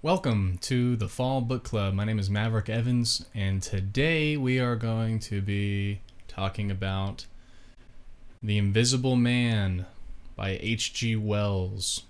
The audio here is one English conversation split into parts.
Welcome to the Fall Book Club. My name is Maverick Evans, and today we are going to be talking about The Invisible Man by hgwells.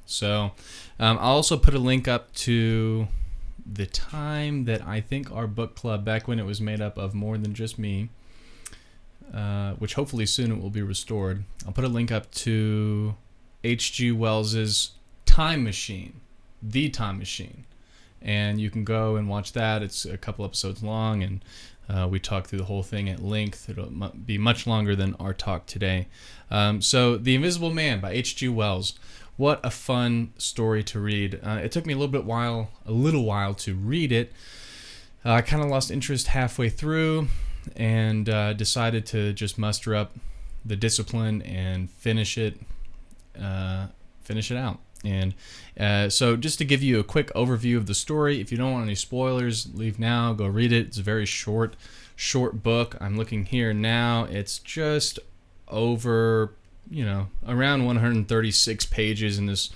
So, I'll also put a link up to the time that I think our book club, back when it was made up of more than just me, which hopefully soon it will be restored. I'll put a link up to hgwells's Time Machine. The Time Machine, and you can go and watch that. It's a couple episodes long, and we talk through the whole thing at length. It'll be much longer than our talk today. So The Invisible Man by hgwells. What a fun story to read. It took me a little while to read it. I kind of lost interest halfway through and decided to just muster up the discipline and finish it out. And so just to give you a quick overview of the story, if you don't want any spoilers, leave now, go read it. It's a very short book. I'm looking here now. It's just over, around 136 pages in this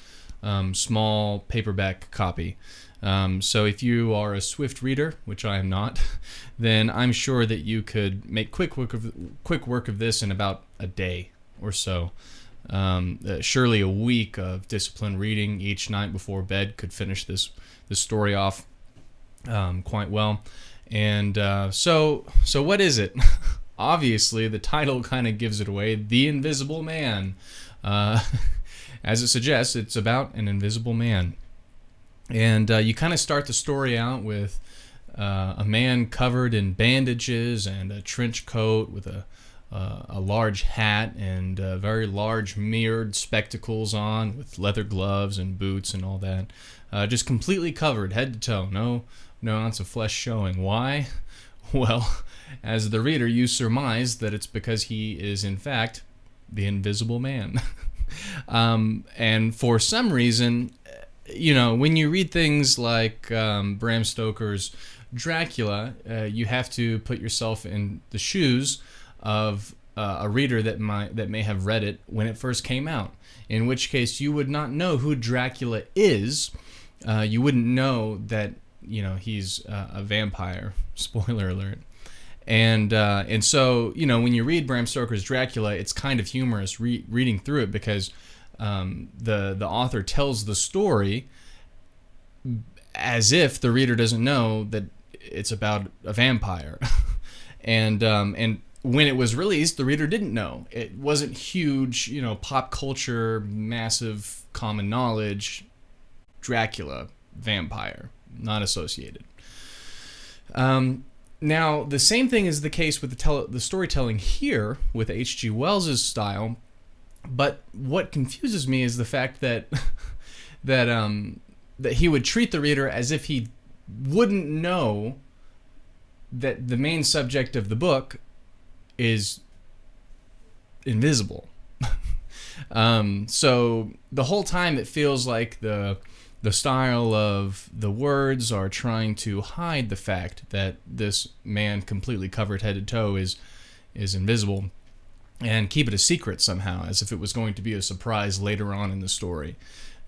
small paperback copy. So if you are a swift reader, which I am not, then I'm sure that you could make quick work of this in about a day or so. Surely a week of disciplined reading each night before bed could finish this story off quite well. And so what is it? Obviously, the title kind of gives it away. The Invisible Man. As it suggests, it's about an invisible man. And you kind of start the story out with a man covered in bandages and a trench coat with a large hat and very large mirrored spectacles on, with leather gloves and boots and all that. Just completely covered head to toe. No ounce of flesh showing. Why? Well, as the reader, you surmise that it's because he is, in fact, the Invisible Man. And for some reason, when you read things like Bram Stoker's Dracula, you have to put yourself in the shoes of a reader that may have read it when it first came out, in which case you would not know who Dracula is. You wouldn't know that he's a vampire. Spoiler alert. And so when you read Bram Stoker's Dracula, it's kind of humorous reading through it, because the author tells the story as if the reader doesn't know that it's about a vampire. and when it was released, the reader didn't know. It wasn't huge, pop culture, massive common knowledge. Dracula, vampire, not associated. Now, the same thing is the case with the storytelling here with hgwells' style, but what confuses me is the fact that that he would treat the reader as if he wouldn't know that the main subject of the book is invisible. So the whole time it feels like the style of the words are trying to hide the fact that this man completely covered head to toe is invisible, and keep it a secret somehow, as if it was going to be a surprise later on in the story,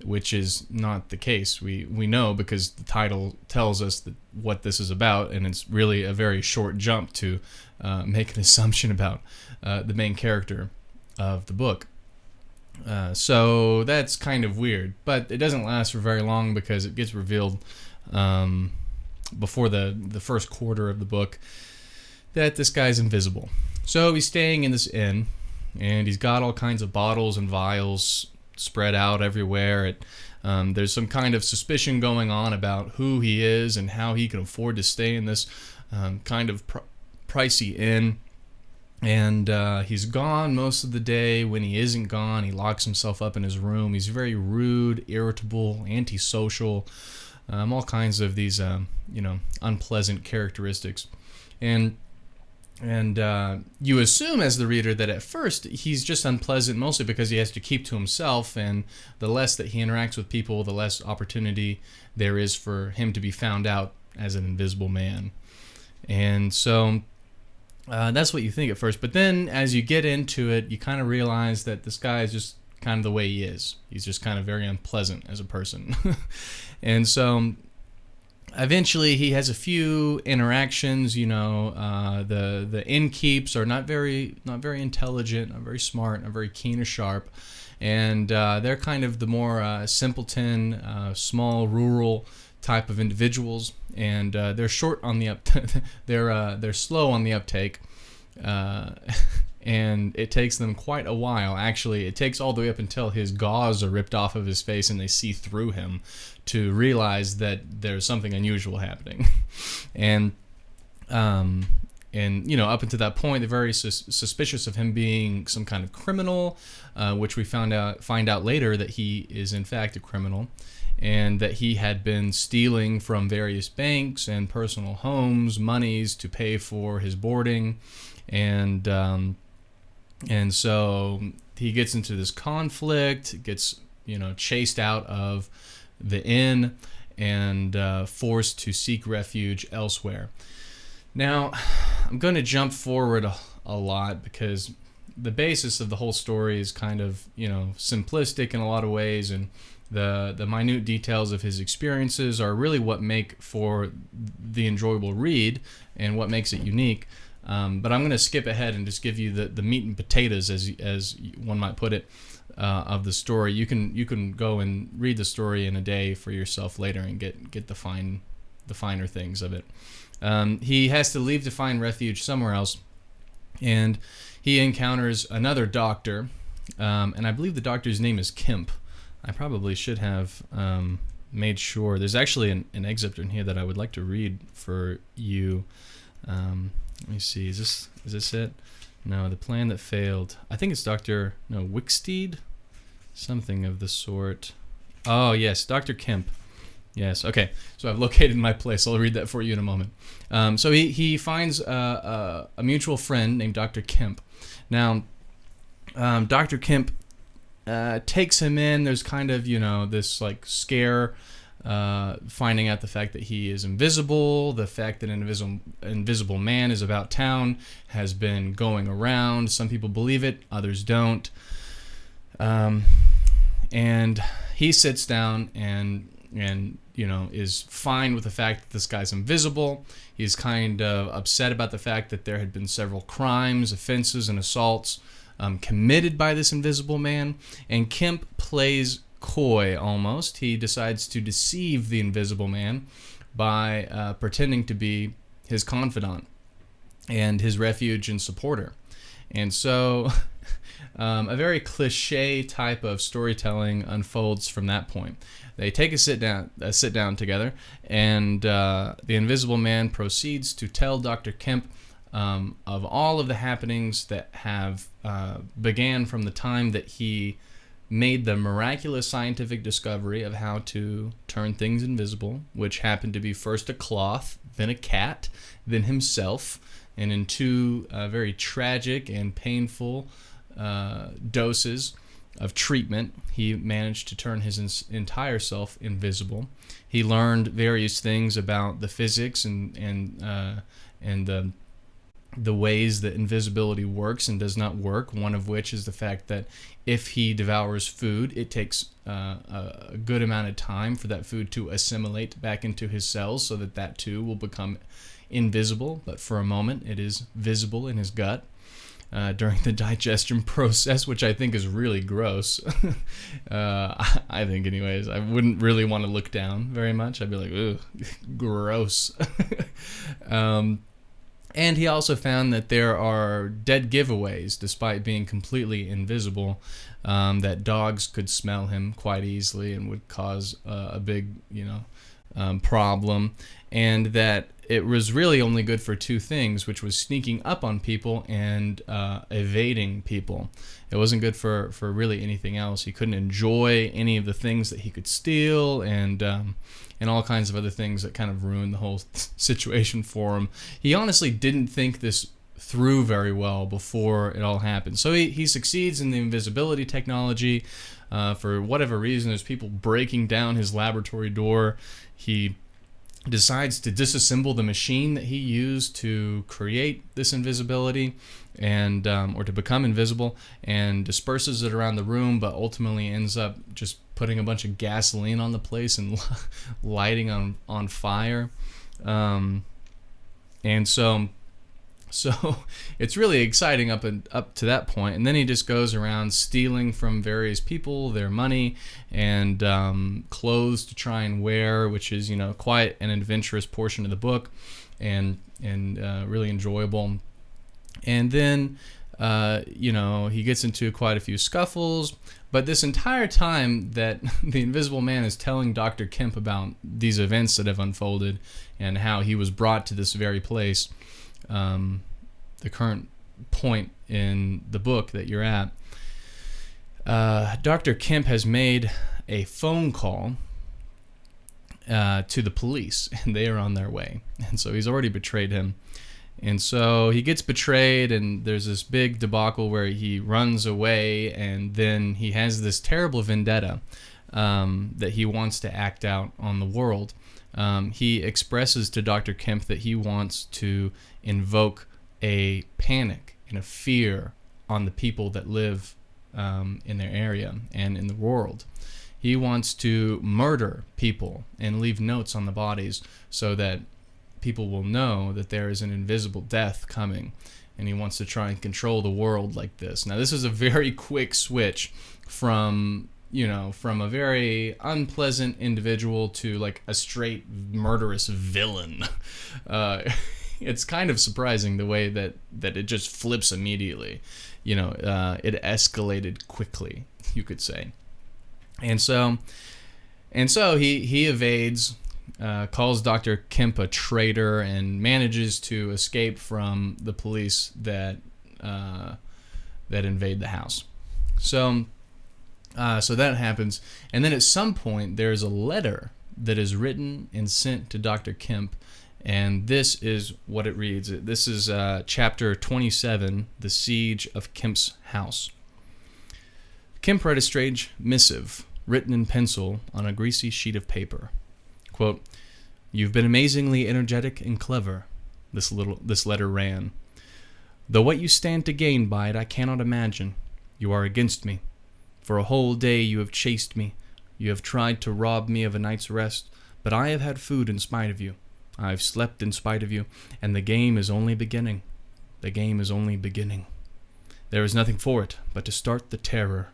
which is not the case. We know, because the title tells us what this is about, and it's really a very short jump to make an assumption about the main character of the book. So that's kind of weird, but it doesn't last for very long, because it gets revealed before the first quarter of the book that this guy's invisible. So he's staying in this inn, and he's got all kinds of bottles and vials spread out everywhere. There's some kind of suspicion going on about who he is and how he can afford to stay in this kind of pricey inn. And he's gone most of the day. When he isn't gone, he locks himself up in his room. He's very rude, irritable, antisocial, all kinds of these unpleasant characteristics. And you assume as the reader that at first he's just unpleasant mostly because he has to keep to himself, and the less that he interacts with people, the less opportunity there is for him to be found out as an invisible man. And so that's what you think at first. But then as you get into it, you kind of realize that this guy is just kind of the way he is. He's just kind of very unpleasant as a person. And so eventually he has a few interactions. The innkeeps are not very intelligent, not very smart, not very keen or sharp, and they're kind of the more simpleton, small, rural type of individuals, and they're short on the they're slow on the uptake. And it takes them quite a while. Actually, it takes all the way up until his gauze are ripped off of his face and they see through him to realize that there's something unusual happening. And up until that point, they're very suspicious of him being some kind of criminal, which we find out later that he is in fact a criminal, and that he had been stealing from various banks and personal homes monies to pay for his boarding. And so he gets into this conflict, gets chased out of the inn, and forced to seek refuge elsewhere. Now, I'm going to jump forward a lot because the basis of the whole story is kind of simplistic in a lot of ways, and the minute details of his experiences are really what make for the enjoyable read and what makes it unique. But I'm going to skip ahead and just give you the meat and potatoes, as one might put it, of the story. You can go and read the story in a day for yourself later and get the finer things of it. He has to leave to find refuge somewhere else, and he encounters another doctor, and I believe the doctor's name is Kemp. I probably should have made sure. There's actually an excerpt in here that I would like to read for you. Let me see. Is this it? No, the plan that failed. I think it's Wicksteed, something of the sort. Oh yes, Dr. Kemp. Yes. Okay. So I've located my place. I'll read that for you in a moment. So he finds a mutual friend named Dr. Kemp. Now, Dr. Kemp takes him in. There's kind of this like scare. Finding out the fact that he is invisible, the fact that an invisible man is about town has been going around. Some people believe it, others don't. And he sits down and is fine with the fact that this guy's invisible. He's kind of upset about the fact that there had been several crimes, offenses, and assaults committed by this invisible man. And Kemp plays coy almost. He decides to deceive the invisible man by pretending to be his confidant and his refuge and supporter. And so a very cliche type of storytelling unfolds from that point. They take a sit down together, and the invisible man proceeds to tell Dr. Kemp of all of the happenings that have began from the time that he made the miraculous scientific discovery of how to turn things invisible, which happened to be first a cloth, then a cat, then himself, and in two very tragic and painful doses of treatment, he managed to turn his entire self invisible. He learned various things about the physics and the ways that invisibility works and does not work, one of which is the fact that if he devours food, it takes a good amount of time for that food to assimilate back into his cells so that too will become invisible, but for a moment it is visible in his gut during the digestion process, which I think is really gross. I think anyways. I wouldn't really want to look down very much. I'd be like, ugh, gross. And he also found that there are dead giveaways, despite being completely invisible, that dogs could smell him quite easily and would cause a big, problem, and that it was really only good for two things, which was sneaking up on people and evading people. It wasn't good for really anything else. He couldn't enjoy any of the things that he could steal, and all kinds of other things that kind of ruined the whole situation for him. He honestly didn't think this through very well before it all happened. So he succeeds in the invisibility technology. For whatever reason, there's people breaking down his laboratory door. He decides to disassemble the machine that he used to create this invisibility and or to become invisible, and disperses it around the room, but ultimately ends up just putting a bunch of gasoline on the place and lighting on fire. And so it's really exciting up to that point, and then he just goes around stealing from various people their money and clothes to try and wear, which is quite an adventurous portion of the book, and really enjoyable. And then he gets into quite a few scuffles, but this entire time that the Invisible Man is telling Dr. Kemp about these events that have unfolded and how he was brought to this very place, the current point in the book that you're at, Dr. Kemp has made a phone call to the police, and they are on their way. And so he's already betrayed him. And so he gets betrayed, and there's this big debacle where he runs away, and then he has this terrible vendetta that he wants to act out on the world. He expresses to Dr. Kemp that he wants to invoke a panic and a fear on the people that live in their area and in the world. He wants to murder people and leave notes on the bodies so that people will know that there is an invisible death coming, and he wants to try and control the world like this. Now, this is a very quick switch from a very unpleasant individual to like a straight murderous villain. It's kind of surprising the way that it just flips immediately. It escalated quickly, you could say. And so he evades, calls Dr. Kemp a traitor, and manages to escape from the police that invade the house. So that happens, and then at some point there's a letter that is written and sent to Dr. Kemp, and this is what it reads. This is chapter 27, The Siege of Kemp's House. Kemp read a strange missive written in pencil on a greasy sheet of paper. Quote, "You've been amazingly energetic and clever," this letter ran. "Though what you stand to gain by it I cannot imagine. You are against me. For a whole day you have chased me. You have tried to rob me of a night's rest, but I have had food in spite of you. I have slept in spite of you, and the game is only beginning. The game is only beginning. There is nothing for it but to start the terror.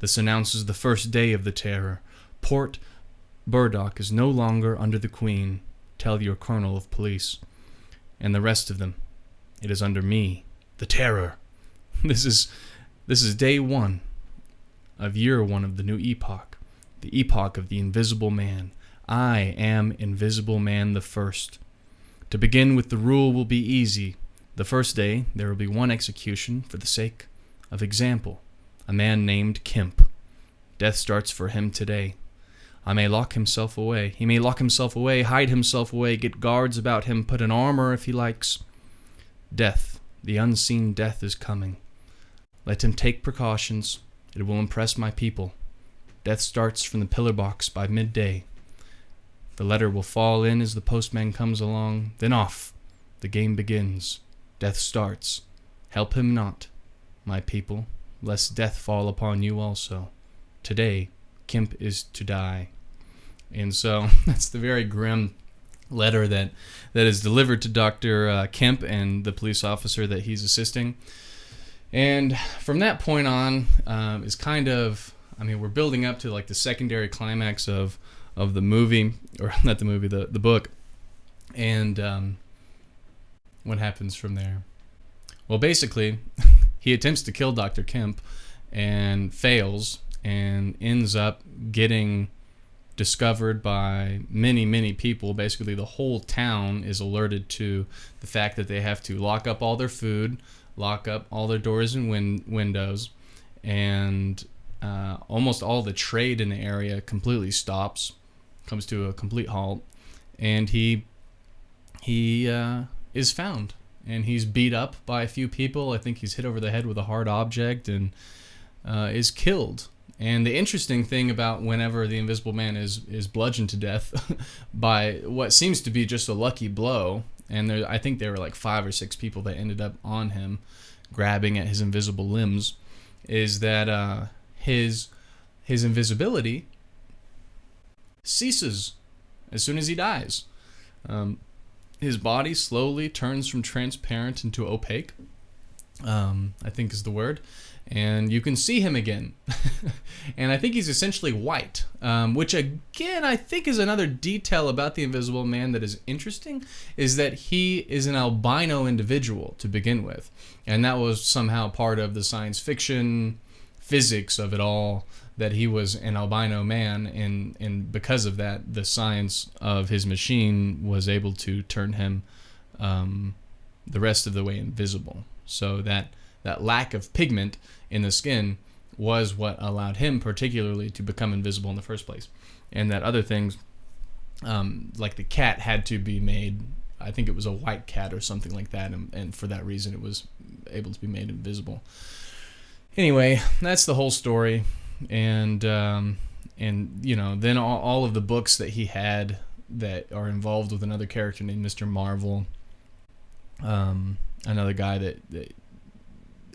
This announces the first day of the terror. Port Burdock is no longer under the Queen. Tell your colonel of police. And the rest of them. It is under me, the terror. This is day one of year one of the new epoch. The epoch of the Invisible Man. I am Invisible Man the First. To begin with, the rule will be easy. The first day there will be one execution for the sake of example. A man named Kemp. Death starts for him today. He may lock himself away, hide himself away, get guards about him, put in armor if he likes. Death, the unseen death is coming. Let him take precautions. It will impress my people. Death starts from the pillar box by midday. The letter will fall in as the postman comes along. Then off. The game begins. Death starts. Help him not, my people, lest death fall upon you also. Today, Kemp is to die." And so that's the very grim letter that is delivered to Dr. Kemp and the police officer that he's assisting. And from that point on, is kind of, we're building up to like the secondary climax of the movie, or not the movie, the book. And what happens from there? Well, basically, he attempts to kill Dr. Kemp and fails, and ends up getting discovered by many, many people. Basically, the whole town is alerted to the fact that they have to lock up all their food, lock up all their doors and windows, and almost all the trade in the area completely stops, comes to a complete halt, and he is found, and he's beat up by a few people. I think he's hit over the head with a hard object and is killed. And the interesting thing about whenever the Invisible Man is bludgeoned to death by what seems to be just a lucky blow, and I think there were like 5 or 6 people that ended up on him, grabbing at his invisible limbs, is that his invisibility ceases as soon as he dies. His body slowly turns from transparent into opaque, I think is the word, and you can see him again. And I think he's essentially white, which again I think is another detail about the Invisible Man that is interesting, is that he is an albino individual to begin with, and that was somehow part of the science fiction physics of it all, that he was an albino man, and because of that, the science of his machine was able to turn him the rest of the way invisible. So that lack of pigment in the skin was what allowed him particularly to become invisible in the first place. And that other things, like the cat had to be made, I think it was a white cat or something like that, and for that reason it was able to be made invisible. Anyway, that's the whole story. And then all of the books that he had that are involved with another character named Mr. Marvel, another guy that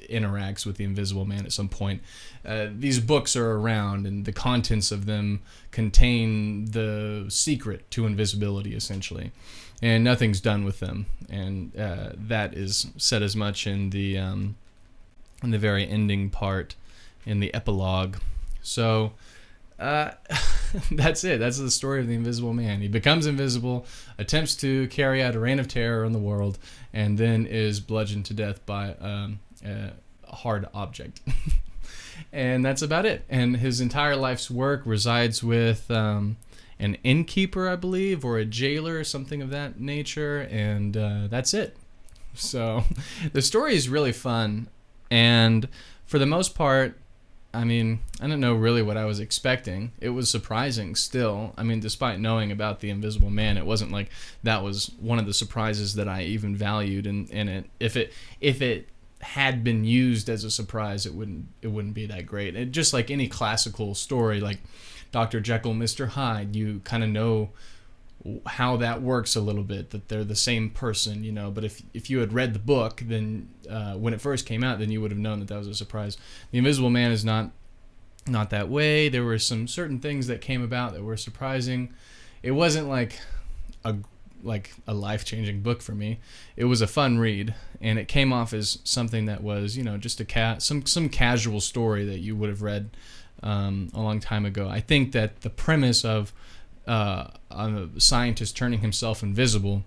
interacts with the Invisible Man at some point. These books are around, and the contents of them contain the secret to invisibility, essentially, and nothing's done with them. And that is said as much in the very ending part, in the epilogue. So that's it. That's the story of the Invisible Man. He becomes invisible, attempts to carry out a reign of terror on the world, and then is bludgeoned to death by a hard object. And that's about it. And his entire life's work resides with an innkeeper, I believe, or a jailer or something of that nature, and that's it. So the story is really fun, and for the most part, I mean, I don't know really what I was expecting. It was surprising still. I mean, despite knowing about the Invisible Man, it wasn't like that was one of the surprises that I even valued in it. If it had been used as a surprise, it wouldn't be that great. It, just like any classical story, like Dr. Jekyll, Mr. Hyde, you kind of know how that works a little bit, that they're the same person, you know. But if you had read the book, then when it first came out, then you would have known that was a surprise. The Invisible Man is not that way. There were some certain things that came about that were surprising. It wasn't like a life-changing book for me. It was a fun read, and it came off as something that was, you know, just some casual story that you would have read a long time ago. I think that the premise of a scientist turning himself invisible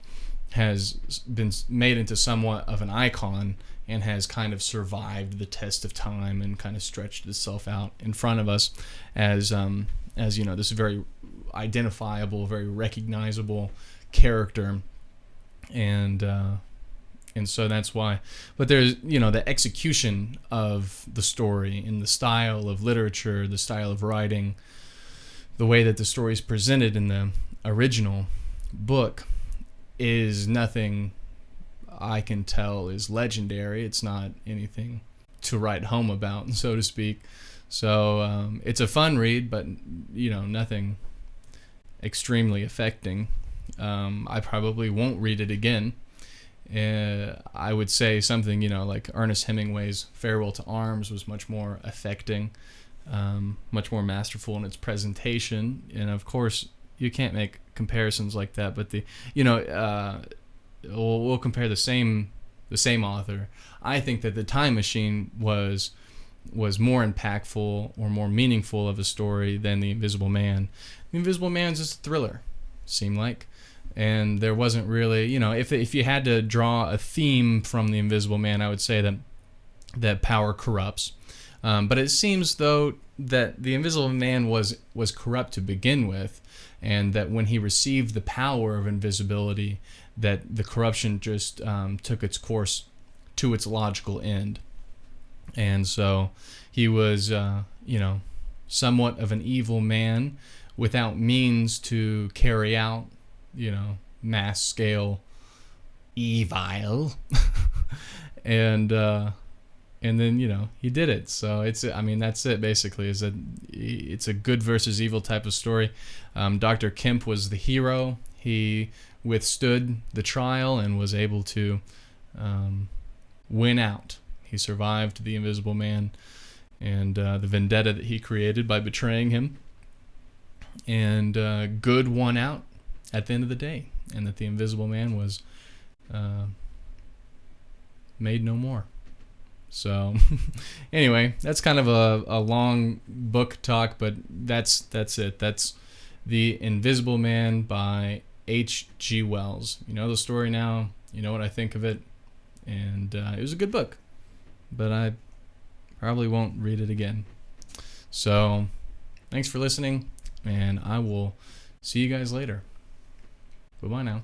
has been made into somewhat of an icon, and has kind of survived the test of time and kind of stretched itself out in front of us as you know, this very identifiable, very recognizable character, and so that's why. But there's, you know, the execution of the story in the style of literature, the style of writing, the way that the story is presented in the original book is nothing I can tell is legendary. It's not anything to write home about, so to speak. So it's a fun read, but, you know, nothing extremely affecting. I probably won't read it again. I would say something, you know, like Ernest Hemingway's Farewell to Arms was much more affecting, much more masterful in its presentation. And of course, you can't make comparisons like that, but we'll compare the same author. I think that The Time Machine was more impactful or more meaningful of a story than The Invisible Man. The Invisible Man is just a thriller, seemed like. And there wasn't really, you know, if you had to draw a theme from The Invisible Man, I would say that power corrupts. But it seems, though, that The Invisible Man was corrupt to begin with, and that when he received the power of invisibility, that the corruption just took its course to its logical end. And so he was, you know, somewhat of an evil man without means to carry out, you know, mass scale evil. And and then he did it. So that's it basically. Is that it's a good versus evil type of story. Dr. Kemp was the hero. He withstood the trial and was able to win out. He survived the Invisible Man and the vendetta that he created by betraying him. And good won out at the end of the day, and that the Invisible Man was made no more. So anyway, that's kind of a long book talk, but that's it. That's The Invisible Man by hgwells. You know the story now. You know what I think of it. And it was a good book, but I probably won't read it again. So thanks for listening, and I will see you guys later. Bye-bye now.